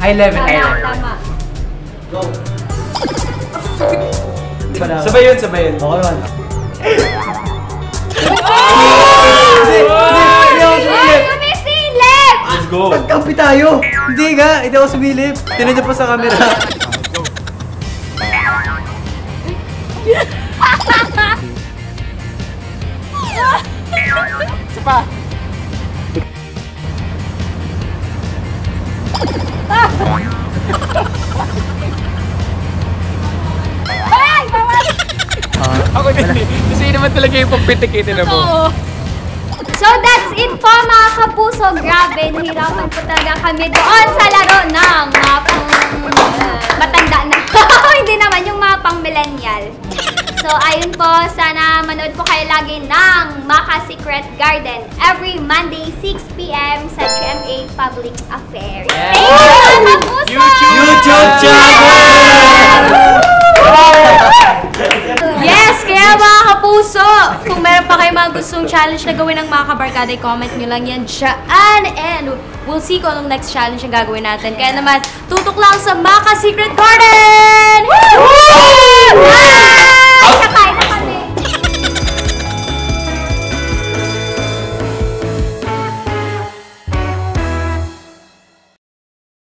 I-11. Tama. Go. Sabay yun. Okay man. Sumisilip! Let's go. Pagkampi tayo. Hindi nga, hindi ako sumilip. Tinan niyo pa sa camera. Isa pa. Ako din. Kasi naman talaga yung pampitikitin na mo. So that's it po mga kapuso. Grabe, nahirapan po talaga kami doon sa laro ng mga pang matanda na. Hindi naman yung mga pang millennial. So ayun po, sana manood po kayo lagi ng Maka Secret Garden every Monday 6 PM sa GMA Public Affairs. Thank you mga kapuso! YouTube channel! Yes! Kaya mga kapuso, kung meron pa kayo mga gustong challenge na gawin ng mga kabarkada, comment nyo lang yan dyan. And we'll see kung anong next challenge yung gagawin natin. Kaya naman, tutok lang sa Maka Secret Garden! Woo! Bye!